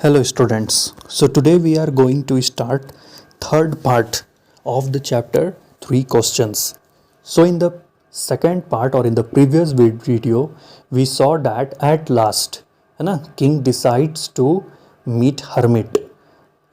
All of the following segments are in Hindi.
Hello students. So today we are going to start third part of the chapter 3 questions. So in the second part or in the previous video we saw that at last king decides to meet hermit,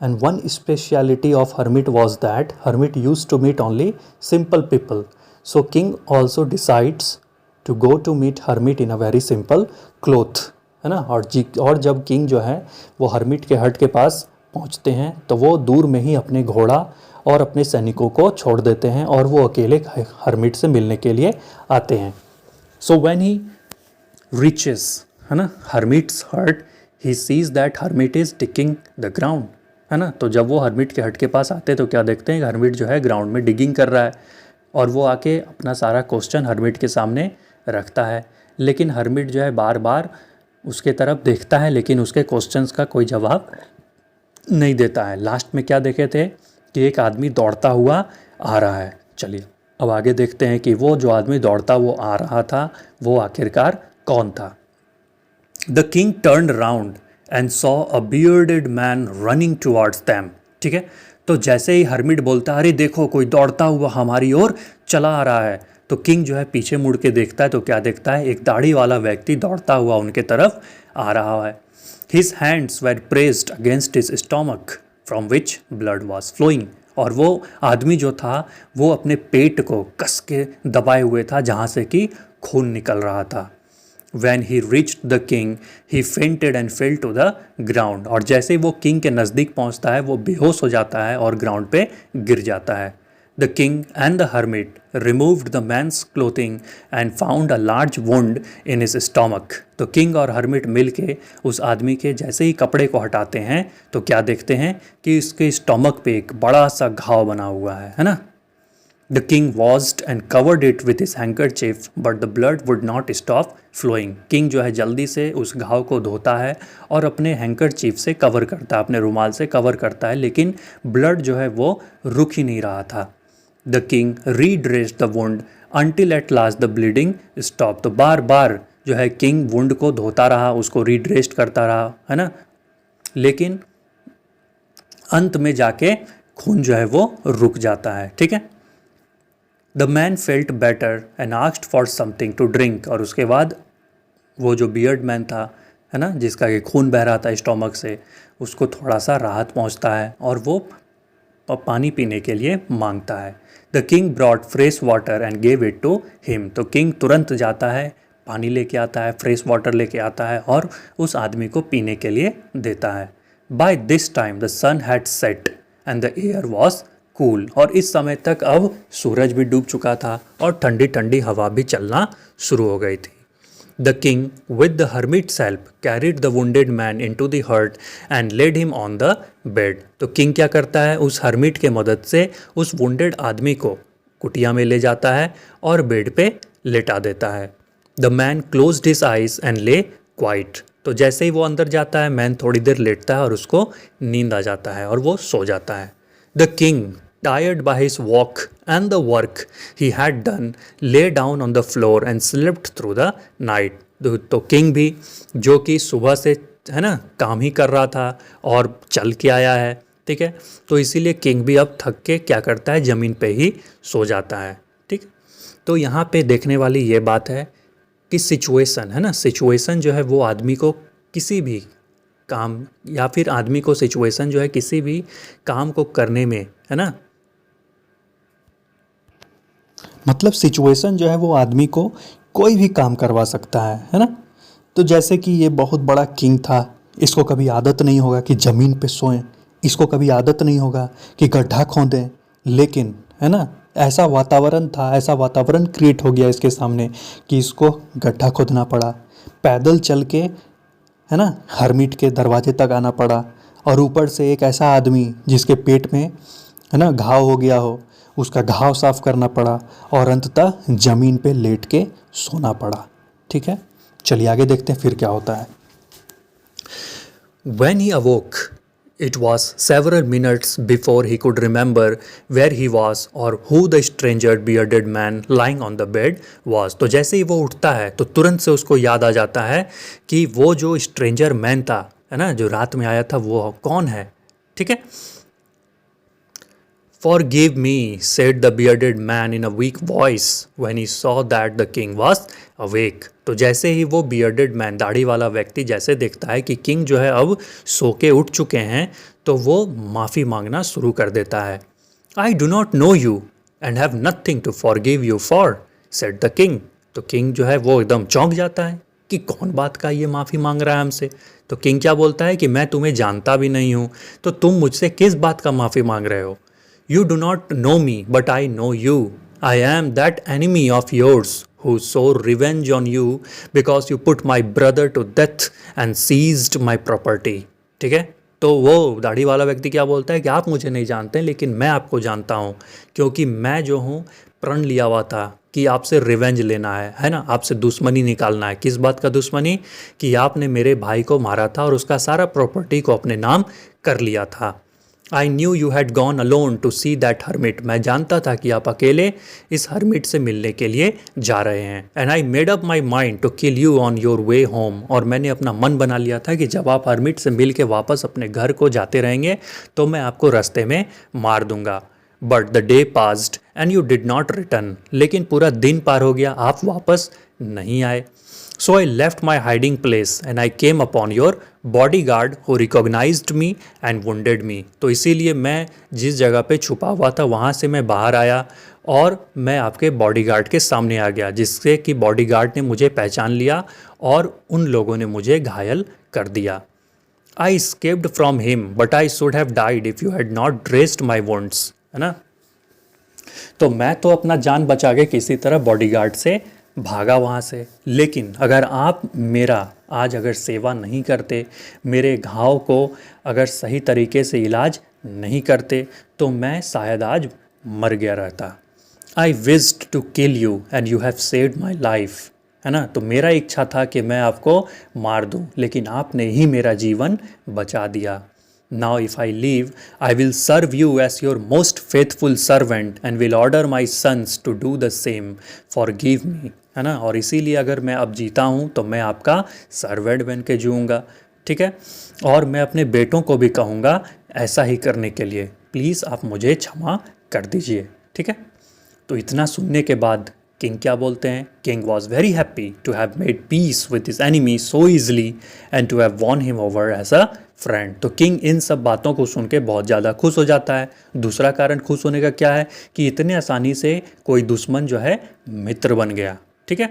and one speciality of hermit was that hermit used to meet only simple people. So king also decides to go to meet hermit in a very simple cloth, है ना। और जब किंग जो है वो हर्मिट के हट के पास पहुंचते हैं तो वो दूर में ही अपने घोड़ा और अपने सैनिकों को छोड़ देते हैं और वो अकेले हर्मिट से मिलने के लिए आते हैं। सो व्हेन ही रीचेस, है ना, हर्मिट्स हट, he sees that hermit is digging the ground, है ना। तो जब वो हर्मिट के हट के पास आते हैं तो क्या देखते हैं, हर्मिट जो है ग्राउंड में डिगिंग कर रहा है और वो आके अपना सारा क्वेश्चन हर्मिट के सामने रखता है। लेकिन हर्मिट जो है बार बार उसके तरफ देखता है लेकिन उसके क्वेश्चंस का कोई जवाब नहीं देता है। लास्ट में क्या देखे थे कि एक आदमी दौड़ता हुआ आ रहा है। चलिए अब आगे देखते हैं कि वो जो आदमी दौड़ता वो आ रहा था वो आखिरकार कौन था। The king turned round and saw a bearded man running towards them. ठीक है, तो जैसे ही हर्मिट बोलता है अरे देखो कोई दौड़ता हुआ हमारी ओर चला आ रहा है, तो किंग जो है पीछे मुड़ के देखता है तो क्या देखता है, एक दाढ़ी वाला व्यक्ति दौड़ता हुआ उनके तरफ आ रहा है। His hands were pressed against his stomach from which blood was flowing. और वो आदमी जो था वो अपने पेट को कस के दबाए हुए था जहाँ से कि खून निकल रहा था। When he reached the king, he fainted and fell to the ground। और जैसे ही वो किंग के नज़दीक पहुँचता है वो बेहोश हो जाता है और ग्राउंड पे गिर जाता है। The king and the hermit removed the man's clothing and found a large wound in his stomach। तो किंग और हर्मिट मिल के उस आदमी के जैसे ही कपड़े को हटाते हैं तो क्या देखते हैं कि इसके स्टोमक पे एक बड़ा सा घाव बना हुआ है ना। The king washed and covered it with his handkerchief, but the blood would not stop flowing। King जो है जल्दी से उस घाव को धोता है और अपने हैंकरचीफ से कवर करता है, अपने रुमाल से कवर करता है, लेकिन ब्लड जो है वो रुक ही नहीं रहा था। The king redressed the wound until at last the bleeding stopped। तो बार बार जो है किंग वुंड को धोता रहा, उसको रीड्रेस्ट करता रहा, है ना, लेकिन अंत में जाके खून जो है वो रुक जाता है। ठीक है। The man felt better and asked for something to drink. और उसके बाद वो जो बियर्ड मैन था, है ना, जिसका ये खून बह रहा था स्टोमक से, उसको थोड़ा सा राहत पहुंचता है और वो पानी पीने के लिए मांगता है। The king brought fresh water and gave it to him. तो किंग तुरंत जाता है, पानी लेके आता है, फ्रेश वाटर लेके आता है और उस आदमी को पीने के लिए देता है। By this time the sun had set and the air was cool. और इस समय तक अब सूरज भी डूब चुका था और ठंडी ठंडी हवा भी चलना शुरू हो गई थी। The king with the hermit's help carried the wounded man into the hut and led him on the bed. तो किंग क्या करता है, उस हर्मिट के मदद से उस वुंडेड आदमी को कुटिया में ले जाता है और बेड पे लेटा देता है। The man closed his eyes and ले क्वाइट। तो जैसे ही वो अंदर जाता है मैन थोड़ी देर लेटता है और उसको नींद आ जाता है और वो सो जाता है। The king tired by his walk and the work he had done lay down on the floor and slept through the night। तो किंग भी जो कि सुबह से, है ना, काम ही कर रहा था और चल के आया है, ठीक है, तो इसीलिए किंग भी अब थक के क्या करता है, ज़मीन पे ही सो जाता है। ठीक, तो यहाँ पे देखने वाली ये बात है कि सिचुएशन, है ना, सिचुएशन जो है वो आदमी को किसी भी काम या फिर आदमी को सिचुएशन जो है किसी भी काम को करने में, है ना, मतलब सिचुएशन जो है वो आदमी को कोई भी काम करवा सकता है ना। तो जैसे कि ये बहुत बड़ा किंग था, इसको कभी आदत नहीं होगा कि ज़मीन पे सोएं, इसको कभी आदत नहीं होगा कि गड्ढा खोदें, लेकिन, है ना, ऐसा वातावरण था, ऐसा वातावरण क्रिएट हो गया इसके सामने कि इसको गड्ढा खोदना पड़ा, पैदल चल के, है ना, हर्मिट के दरवाजे तक आना पड़ा, और ऊपर से एक ऐसा आदमी जिसके पेट में, है ना, घाव हो गया हो, उसका घाव साफ करना पड़ा और अंततः ज़मीन पे लेट के सोना पड़ा। ठीक है, चलिए आगे देखते हैं फिर क्या होता है। When he awoke, it was several minutes before he could remember where he was or who the stranger bearded man lying on the bed was। तो जैसे ही वो उठता है तो तुरंत से उसको याद आ जाता है कि वो जो स्ट्रेंजर मैन था है ना, जो रात में आया था वो कौन है, ठीक है। Forgive me, said the bearded man in a weak voice when he saw that the king was awake. तो जैसे ही वो bearded man, दाढ़ी वाला व्यक्ति जैसे देखता है कि किंग जो है अब सो के उठ चुके हैं, तो वो माफ़ी मांगना शुरू कर देता है। I do not know you and have nothing to forgive you for, said the king. तो किंग जो है वो एकदम चौंक जाता है कि कौन बात का ये माफ़ी मांग रहा है हमसे। तो किंग क्या बोलता है कि मैं तुम्हें जानता भी नहीं हूँ, तो तुम मुझसे किस बात का माफ़ी मांग रहे हो। You do not know me, but I know you. I am that enemy of yours who swore revenge on you because you put my brother to death and seized my property. ठीक है, तो वो दाढ़ी वाला व्यक्ति क्या बोलता है कि आप मुझे नहीं जानते, लेकिन मैं आपको जानता हूँ, क्योंकि मैं जो हूँ प्रण लिया हुआ था कि आपसे रिवेंज लेना है ना, आपसे दुश्मनी निकालना है। किस बात का दुश्मनी, कि आपने मेरे भाई को मारा था और उसका सारा प्रॉपर्टी को अपने नाम कर लिया था। I knew you had gone alone to see that hermit. मैं जानता था कि आप अकेले इस हर्मिट से मिलने के लिए जा रहे हैं। And I made up my mind to kill you on your way home. और मैंने अपना मन बना लिया था कि जब आप हर्मिट से मिल के वापस अपने घर को जाते रहेंगे तो मैं आपको रास्ते में मार दूंगा। But the day passed and you did not return. लेकिन पूरा दिन पार हो गया, आप वापस नहीं आए। So I left my hiding place and I came upon your bodyguard who recognized me and wounded me. तो इसीलिए मैं जिस जगह पे छुपा हुआ था वहाँ से मैं बाहर आया और मैं आपके बॉडीगार्ड के सामने आ गया, जिससे कि बॉडीगार्ड ने मुझे पहचान लिया और उन लोगों ने मुझे घायल कर दिया। I escaped from him, but I should have died if you had not dressed my wounds. है ना, तो मैं तो अपना जान बचा के किसी तरह बॉडीगार्ड से भागा वहाँ से, लेकिन अगर आप मेरा आज अगर सेवा नहीं करते, मेरे घाव को अगर सही तरीके से इलाज नहीं करते, तो मैं शायद आज मर गया रहता। I wished to kill you and you have saved my life, है ना, तो मेरा इच्छा था कि मैं आपको मार दूं, लेकिन आपने ही मेरा जीवन बचा दिया। Now if I leave, I will serve you as your most faithful servant and will order my sons to do the same. Forgive me, है ना, और इसीलिए अगर मैं अब जीता हूँ तो मैं आपका सर्वेंट बन के जीऊँगा, ठीक है, और मैं अपने बेटों को भी कहूँगा ऐसा ही करने के लिए। प्लीज़ आप मुझे क्षमा कर दीजिए, ठीक है। तो इतना सुनने के बाद किंग क्या बोलते हैं, king was very happy to have made peace with his enemy so easily and to have won him over as a friend. तो किंग इन सब बातों को सुन के बहुत ज़्यादा खुश हो जाता है। दूसरा कारण खुश होने का क्या है कि इतने आसानी से कोई दुश्मन जो है मित्र बन गया, ठीक है।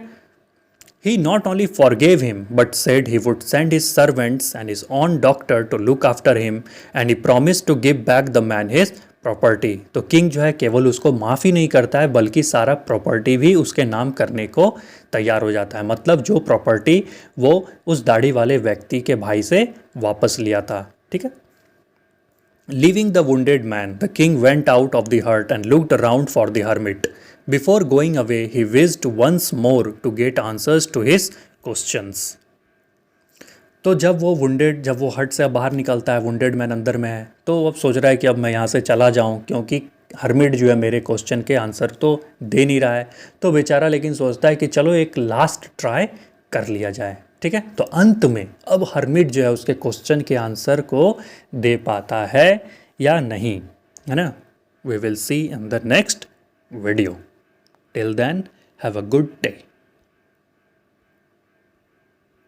He not only forgave him but said he would send his servants and his own doctor to look after him and he promised to give back the man his property. तो किंग जो है केवल उसको माफ़ी नहीं करता है बल्कि सारा प्रॉपर्टी भी उसके नाम करने को तैयार हो जाता है। मतलब जो प्रॉपर्टी वो उस दाढ़ी वाले व्यक्ति के भाई से वापस लिया था, ठीक है। Leaving the wounded man, the king went out of the hut and looked around for the hermit. Before going away, he wished once more to get answers to his questions. तो जब वो हट से बाहर निकलता है, वुंडेड मैन अंदर में है, तो अब सोच रहा है कि अब मैं यहाँ से चला जाऊँ, क्योंकि हर्मिट जो है मेरे क्वेश्चन के आंसर तो दे नहीं रहा है। तो बेचारा लेकिन सोचता है कि चलो एक लास्ट ट्राई कर लिया जाए, ठीक है। तो अंत में अब हर्मिट जो है उसके क्वेश्चन के आंसर को दे पाता है या नहीं, है ना। We will see in the next video. Till then have a good day.